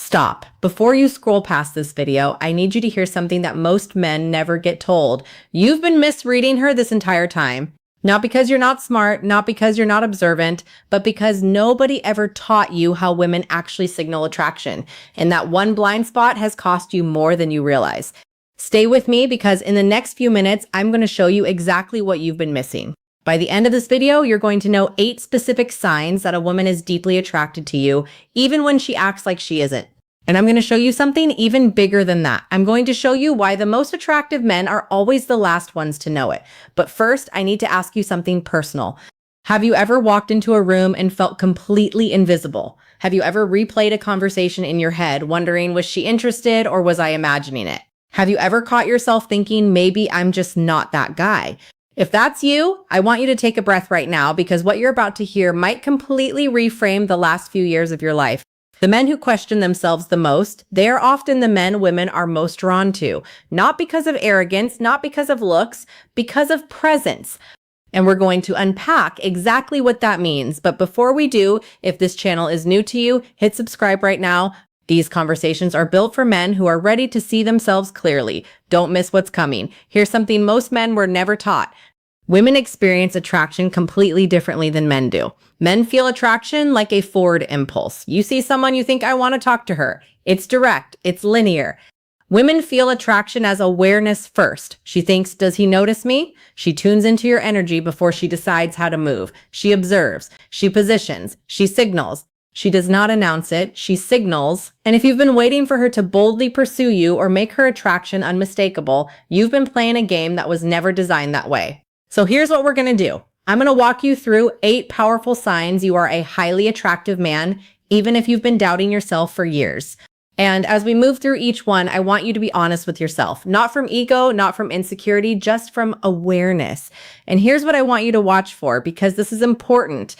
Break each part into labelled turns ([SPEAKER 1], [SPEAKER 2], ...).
[SPEAKER 1] Stop. Before you scroll past this video, I need you to hear something that most men never get told. You've been misreading her this entire time. Not because you're not smart, not because you're not observant, but because nobody ever taught you how women actually signal attraction. And that one blind spot has cost you more than you realize. Stay with me because in the next few minutes, I'm going to show you exactly what you've been missing. By the end of this video, you're going to know 8 specific signs that a woman is deeply attracted to you, even when she acts like she isn't. And I'm going to show you something even bigger than that. I'm going to show you why the most attractive men are always the last ones to know it. But first, I need to ask you something personal. Have you ever walked into a room and felt completely invisible? Have you ever replayed a conversation in your head, wondering, was she interested or was I imagining it? Have you ever caught yourself thinking, maybe I'm just not that guy? If that's you, I want you to take a breath right now because what you're about to hear might completely reframe the last few years of your life. The men who question themselves the most, they are often the men women are most drawn to, not because of arrogance, not because of looks, because of presence. And we're going to unpack exactly what that means. But before we do, if this channel is new to you, hit subscribe right now. These conversations are built for men who are ready to see themselves clearly. Don't miss what's coming. Here's something most men were never taught. Women experience attraction completely differently than men do. Men feel attraction like a forward impulse. You see someone, you think, I want to talk to her. It's direct, it's linear. Women feel attraction as awareness first. She thinks, does he notice me? She tunes into your energy before she decides how to move. She observes, she positions, she signals. She does not announce it, she signals. And if you've been waiting for her to boldly pursue you or make her attraction unmistakable, you've been playing a game that was never designed that way. So here's what we're going to do. I'm going to walk you through 8 powerful signs you are a highly attractive man, even if you've been doubting yourself for years. And as we move through each one, I want you to be honest with yourself, not from ego, not from insecurity, just from awareness. And here's what I want you to watch for, because this is important.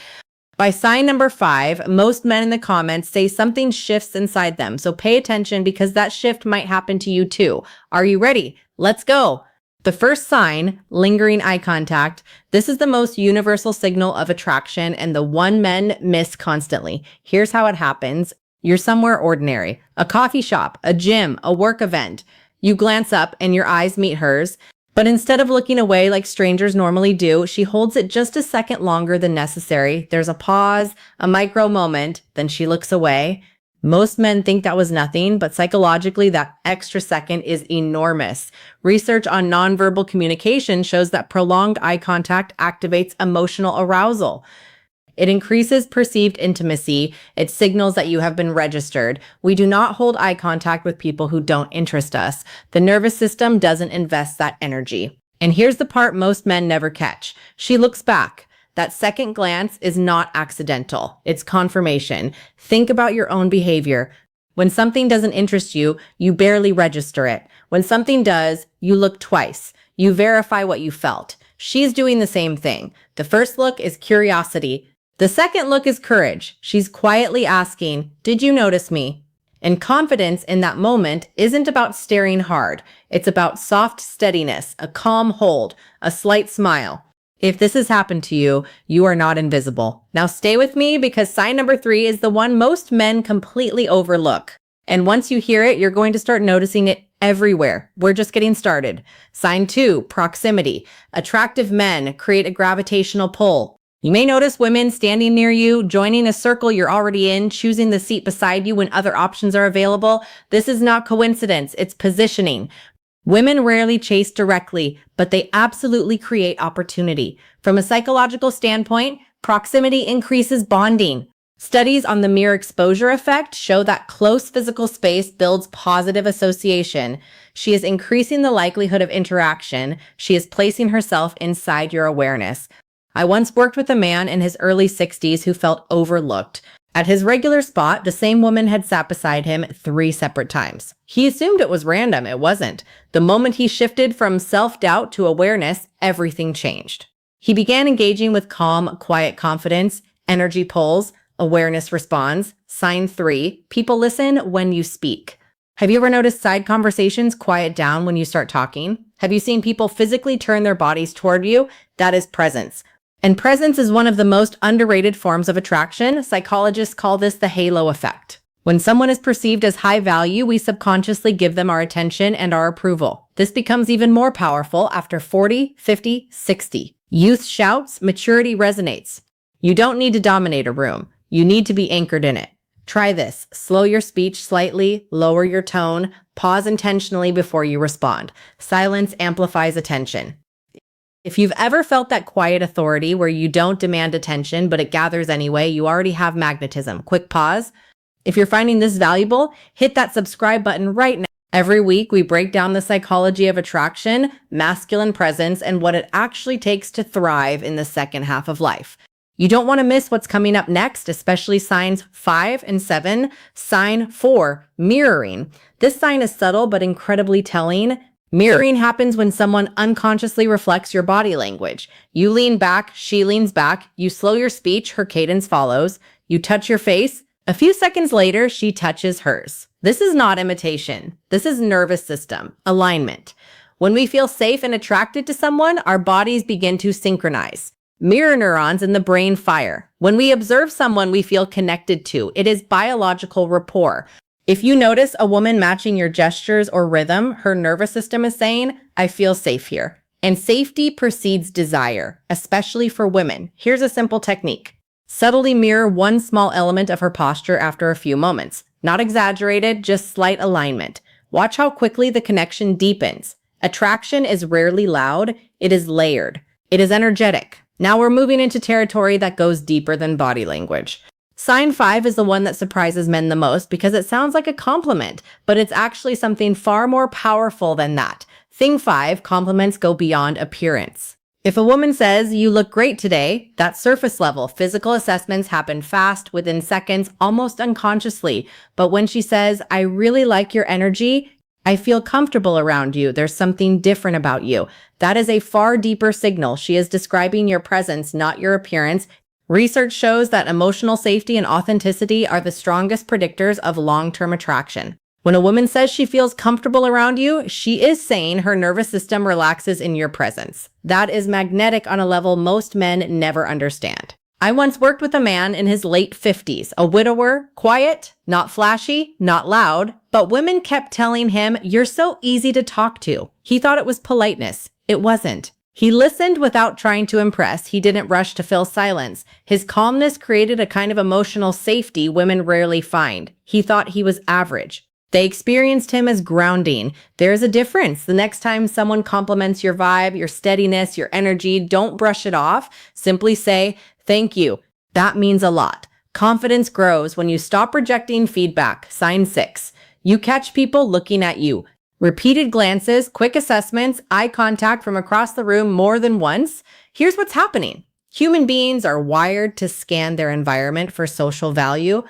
[SPEAKER 1] By sign number 5, most men in the comments say something shifts inside them. So pay attention because that shift might happen to you too. Are you ready? Let's go. The first sign, lingering eye contact, this is the most universal signal of attraction and the one men miss constantly. Here's how it happens. You're somewhere ordinary, a coffee shop, a gym, a work event. You glance up and your eyes meet hers, but instead of looking away like strangers normally do, she holds it just a second longer than necessary. There's a pause, a micro moment, then she looks away. Most men think that was nothing, but psychologically, that extra second is enormous. Research on nonverbal communication shows that prolonged eye contact activates emotional arousal. It increases perceived intimacy. It signals that you have been registered. We do not hold eye contact with people who don't interest us. The nervous system doesn't invest that energy. And here's the part most men never catch. She looks back. That second glance is not accidental. It's confirmation. Think about your own behavior. When something doesn't interest you, you barely register it. When something does, you look twice. You verify what you felt. She's doing the same thing. The first look is curiosity. The second look is courage. She's quietly asking, did you notice me? And confidence in that moment isn't about staring hard. It's about soft steadiness, a calm hold, a slight smile. If this has happened to you, you are not invisible. Now stay with me because sign number 3 is the one most men completely overlook. And once you hear it, you're going to start noticing it everywhere. We're just getting started. Sign 2, proximity. Attractive men create a gravitational pull. You may notice women standing near you, joining a circle you're already in, choosing the seat beside you when other options are available. This is not coincidence, it's positioning. Women rarely chase directly, but they absolutely create opportunity. From a psychological standpoint, proximity increases bonding. Studies on the mere exposure effect show that close physical space builds positive association. She is increasing the likelihood of interaction. She is placing herself inside your awareness. I once worked with a man in his early 60s who felt overlooked. At his regular spot, the same woman had sat beside him 3 separate times. He assumed it was random. It wasn't. The moment he shifted from self-doubt to awareness, everything changed. He began engaging with calm, quiet confidence, energy pulls, awareness responds. Sign 3, people listen when you speak. Have you ever noticed side conversations quiet down when you start talking? Have you seen people physically turn their bodies toward you? That is presence. And presence is one of the most underrated forms of attraction. Psychologists call this the halo effect. When someone is perceived as high value, we subconsciously give them our attention and our approval. This becomes even more powerful after 40, 50, 60. Youth shouts, maturity resonates. You don't need to dominate a room. You need to be anchored in it. Try this. Slow your speech slightly, lower your tone, pause intentionally before you respond. Silence amplifies attention. If you've ever felt that quiet authority where you don't demand attention, but it gathers anyway, you already have magnetism. Quick pause. If you're finding this valuable, hit that subscribe button right now. Every week, we break down the psychology of attraction, masculine presence, and what it actually takes to thrive in the second half of life. You don't want to miss what's coming up next, especially signs 5 and 7. Sign 4, mirroring. This sign is subtle but incredibly telling. Mirroring happens when someone unconsciously reflects your body language. You lean back, she leans back. You slow your speech, her cadence follows. You touch your face. A few seconds later, she touches hers. This is not imitation. This is nervous system, alignment. When we feel safe and attracted to someone, our bodies begin to synchronize. Mirror neurons in the brain fire. When we observe someone we feel connected to, it is biological rapport. If you notice a woman matching your gestures or rhythm, her nervous system is saying, I feel safe here. And safety precedes desire, especially for women. Here's a simple technique. Subtly mirror one small element of her posture after a few moments. Not exaggerated, just slight alignment. Watch how quickly the connection deepens. Attraction is rarely loud, it is layered. It is energetic. Now we're moving into territory that goes deeper than body language. Sign 5 is the one that surprises men the most because it sounds like a compliment, but it's actually something far more powerful than that. Thing 5, compliments go beyond appearance. If a woman says, you look great today, that's surface level. Physical assessments happen fast, within seconds, almost unconsciously. But when she says, I really like your energy, I feel comfortable around you, there's something different about you, that is a far deeper signal. She is describing your presence, not your appearance. Research shows that emotional safety and authenticity are the strongest predictors of long-term attraction. When a woman says she feels comfortable around you, she is saying her nervous system relaxes in your presence. That is magnetic on a level most men never understand. I once worked with a man in his late 50s, a widower, quiet, not flashy, not loud, but women kept telling him, you're so easy to talk to. He thought it was politeness. It wasn't. He listened without trying to impress. He didn't rush to fill silence. His calmness created a kind of emotional safety women rarely find. He thought he was average. They experienced him as grounding. There's a difference. The next time someone compliments your vibe, your steadiness, your energy, don't brush it off. Simply say, thank you. That means a lot. Confidence grows when you stop rejecting feedback. Sign 6. You catch people looking at you. Repeated glances, quick assessments, eye contact from across the room more than once. Here's what's happening. Human beings are wired to scan their environment for social value.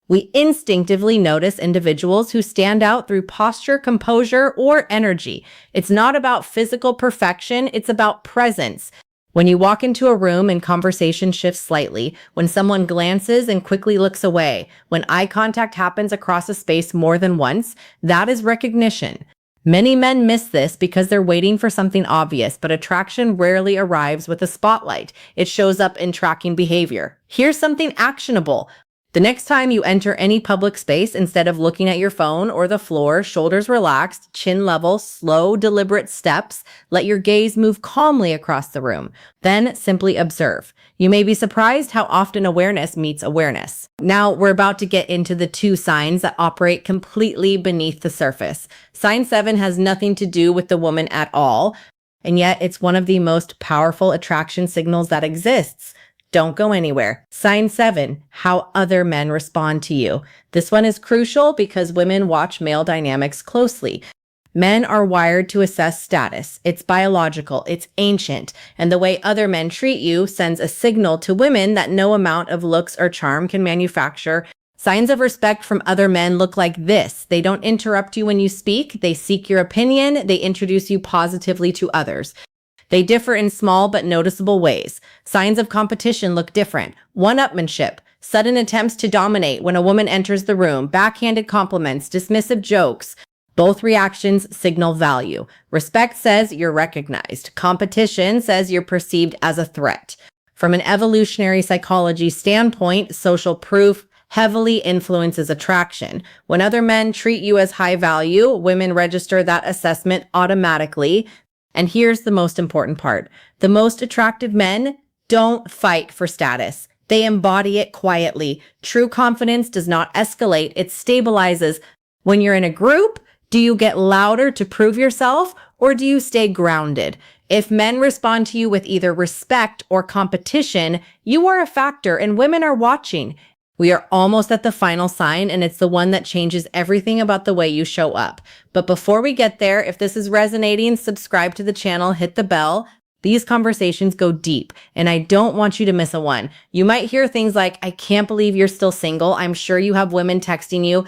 [SPEAKER 1] We instinctively notice individuals who stand out through posture, composure, or energy. It's not about physical perfection, it's about presence. When you walk into a room and conversation shifts slightly, when someone glances and quickly looks away, when eye contact happens across a space more than once, that is recognition. Many men miss this because they're waiting for something obvious, but attraction rarely arrives with a spotlight. It shows up in tracking behavior. Here's something actionable. The next time you enter any public space, instead of looking at your phone or the floor, shoulders relaxed, chin level, slow, deliberate steps, let your gaze move calmly across the room. Then simply observe. You may be surprised how often awareness meets awareness. Now we're about to get into the 2 signs that operate completely beneath the surface. Sign 7 has nothing to do with the woman at all, and yet it's one of the most powerful attraction signals that exists. Don't go anywhere. Sign 7, how other men respond to you. This one is crucial because women watch male dynamics closely. Men are wired to assess status. It's biological, it's ancient, and the way other men treat you sends a signal to women that no amount of looks or charm can manufacture. Signs of respect from other men look like this. They don't interrupt you when you speak. They seek your opinion. They introduce you positively to others. They differ in small but noticeable ways. Signs of competition look different. One-upmanship, sudden attempts to dominate when a woman enters the room, backhanded compliments, dismissive jokes. Both reactions signal value. Respect says you're recognized. Competition says you're perceived as a threat. From an evolutionary psychology standpoint, social proof heavily influences attraction. When other men treat you as high value, women register that assessment automatically. And here's the most important part. The most attractive men don't fight for status. They embody it quietly. True confidence does not escalate, it stabilizes. When you're in a group, do you get louder to prove yourself, or do you stay grounded? If men respond to you with either respect or competition, you are a factor and women are watching. We are almost at the final sign, and it's the one that changes everything about the way you show up. But before we get there, if this is resonating, subscribe to the channel, hit the bell. These conversations go deep, and I don't want you to miss a one. You might hear things like, I can't believe you're still single. I'm sure you have women texting you.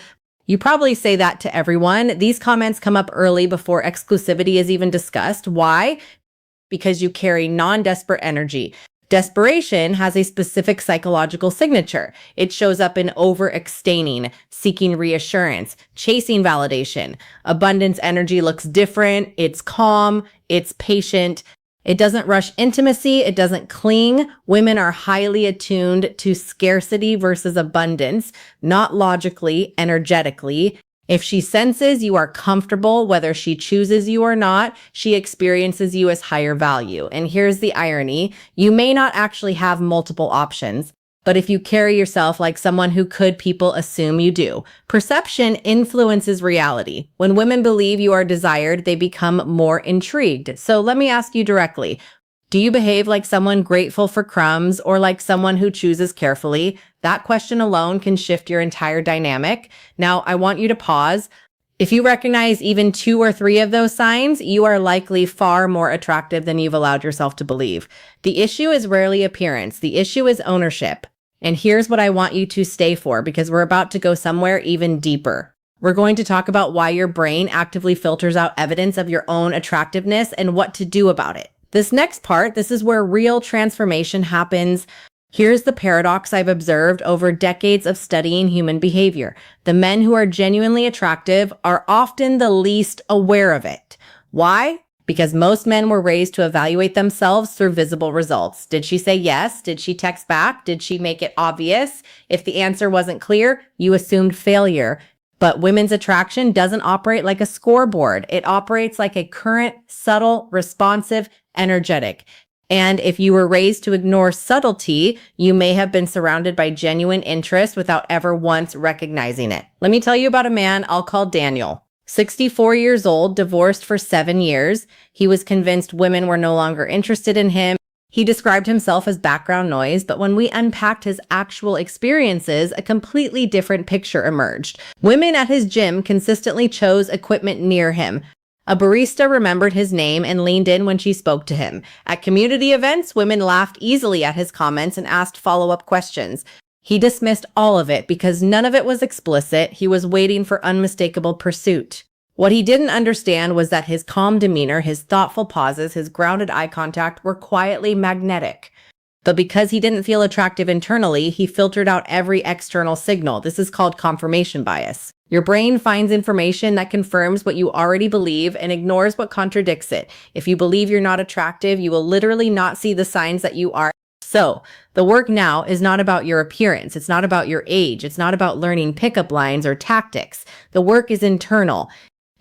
[SPEAKER 1] You probably say that to everyone. These comments come up early before exclusivity is even discussed. Why? Because you carry non-desperate energy. Desperation has a specific psychological signature. It shows up in overextending, seeking reassurance, chasing validation. Abundance energy looks different. It's calm. It's patient. It doesn't rush intimacy. It doesn't cling. Women are highly attuned to scarcity versus abundance, not logically, energetically. If she senses you are comfortable, whether she chooses you or not, she experiences you as higher value. And here's the irony. You may not actually have multiple options, but if you carry yourself like someone who could, people assume you do. Perception influences reality. When women believe you are desired, they become more intrigued. So let me ask you directly. Do you behave like someone grateful for crumbs or like someone who chooses carefully? That question alone can shift your entire dynamic. Now, I want you to pause. If you recognize even 2 or 3 of those signs, you are likely far more attractive than you've allowed yourself to believe. The issue is rarely appearance. The issue is ownership. And here's what I want you to stay for, because we're about to go somewhere even deeper. We're going to talk about why your brain actively filters out evidence of your own attractiveness and what to do about it. This next part, this is where real transformation happens. Here's the paradox I've observed over decades of studying human behavior. The men who are genuinely attractive are often the least aware of it. Why? Because most men were raised to evaluate themselves through visible results. Did she say yes? Did she text back? Did she make it obvious? If the answer wasn't clear, you assumed failure. But women's attraction doesn't operate like a scoreboard. It operates like a current, subtle, responsive, energetic. And if you were raised to ignore subtlety, you may have been surrounded by genuine interest without ever once recognizing it. Let me tell you about a man I'll call Daniel. 64 years old, divorced for 7 years. He was convinced women were no longer interested in him. He described himself as background noise, but when we unpacked his actual experiences, a completely different picture emerged. Women at his gym consistently chose equipment near him. A barista remembered his name and leaned in when she spoke to him. At community events, women laughed easily at his comments and asked follow-up questions. He dismissed all of it because none of it was explicit. He was waiting for unmistakable pursuit. What he didn't understand was that his calm demeanor, his thoughtful pauses, his grounded eye contact were quietly magnetic. But because he didn't feel attractive internally, he filtered out every external signal. This is called confirmation bias. Your brain finds information that confirms what you already believe and ignores what contradicts it. If you believe you're not attractive, you will literally not see the signs that you are. So, the work now is not about your appearance. It's not about your age. It's not about learning pickup lines or tactics. The work is internal.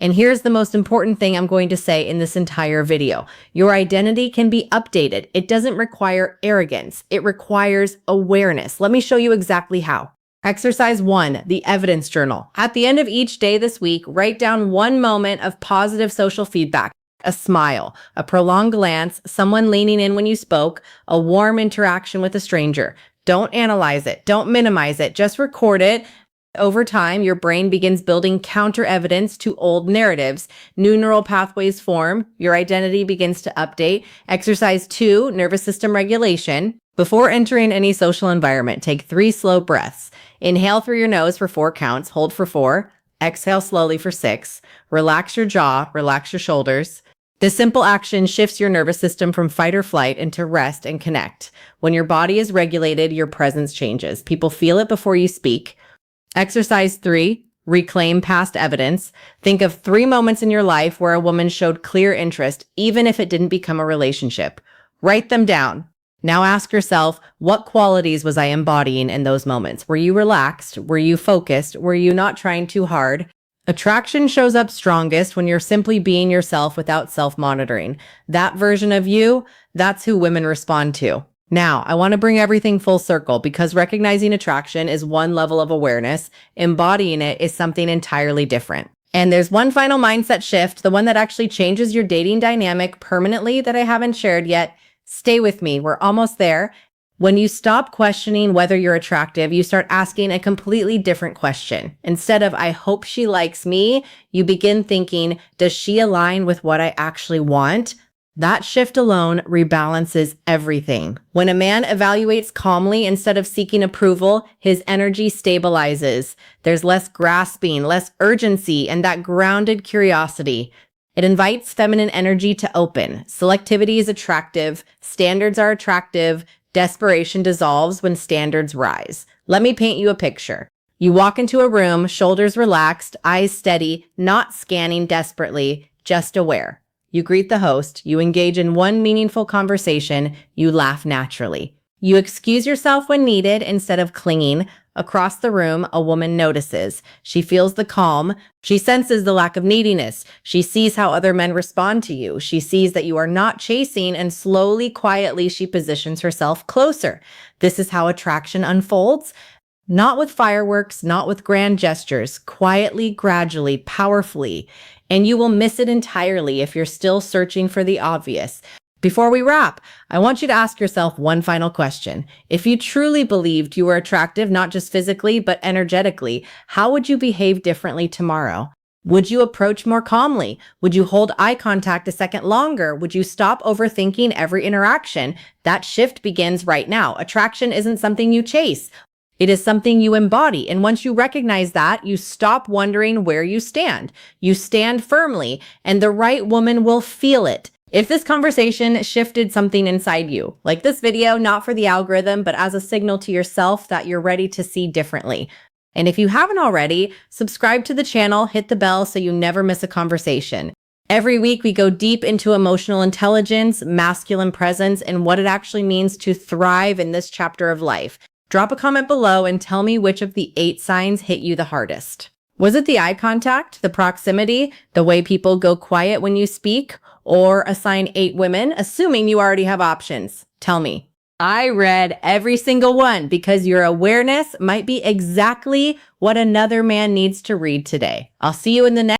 [SPEAKER 1] And here's the most important thing I'm going to say in this entire video. Your identity can be updated. It doesn't require arrogance. It requires awareness. Let me show you exactly how. Exercise 1, the evidence journal. At the end of each day this week, write down one moment of positive social feedback. A smile, a prolonged glance, someone leaning in when you spoke, a warm interaction with a stranger. Don't analyze it. Don't minimize it. Just record it. Over time, your brain begins building counter evidence to old narratives. New neural pathways form. Your identity begins to update. Exercise 2, nervous system regulation. Before entering any social environment, take 3 slow breaths. Inhale through your nose for 4 counts. Hold for 4. Exhale slowly for 6. Relax your jaw. Relax your shoulders. This simple action shifts your nervous system from fight or flight into rest and connect. When your body is regulated, your presence changes. People feel it before you speak. Exercise 3, reclaim past evidence. Think of 3 moments in your life where a woman showed clear interest, even if it didn't become a relationship. Write them down. Now ask yourself, what qualities was I embodying in those moments? Were you relaxed? Were you focused? Were you not trying too hard? Attraction shows up strongest when you're simply being yourself without self-monitoring. That version of you, that's who women respond to. Now, I want to bring everything full circle because recognizing attraction is one level of awareness. Embodying it is something entirely different. And there's one final mindset shift, the one that actually changes your dating dynamic permanently that I haven't shared yet. Stay with me. We're almost there. When you stop questioning whether you're attractive, you start asking a completely different question. Instead of, I hope she likes me, you begin thinking, does she align with what I actually want? That shift alone rebalances everything. When a man evaluates calmly instead of seeking approval, his energy stabilizes. There's less grasping, less urgency, and that grounded curiosity. It invites feminine energy to open. Selectivity is attractive. Standards are attractive. Desperation dissolves when standards rise. Let me paint you a picture. You walk into a room, shoulders relaxed, eyes steady, not scanning desperately, just aware. You greet the host, you engage in one meaningful conversation, you laugh naturally. You excuse yourself when needed instead of clinging. Across the room, a woman notices. She feels the calm. She senses the lack of neediness. She sees how other men respond to you. She sees that you are not chasing, and slowly, quietly, she positions herself closer. This is how attraction unfolds. Not with fireworks, not with grand gestures, quietly, gradually, powerfully. And you will miss it entirely if you're still searching for the obvious. Before we wrap, I want you to ask yourself one final question. If you truly believed you were attractive, not just physically, but energetically, how would you behave differently tomorrow? Would you approach more calmly? Would you hold eye contact a second longer? Would you stop overthinking every interaction? That shift begins right now. Attraction isn't something you chase. It is something you embody. And once you recognize that, you stop wondering where you stand. You stand firmly, and the right woman will feel it. If this conversation shifted something inside you, like this video, not for the algorithm, but as a signal to yourself that you're ready to see differently. And if you haven't already, subscribe to the channel, hit the bell so you never miss a conversation. Every week, we go deep into emotional intelligence, masculine presence, and what it actually means to thrive in this chapter of life. Drop a comment below and tell me which of the 8 signs hit you the hardest. Was it the eye contact, the proximity, the way people go quiet when you speak, or assign 8 women, assuming you already have options? Tell me. I read every single one because your awareness might be exactly what another man needs to read today. I'll see you in the next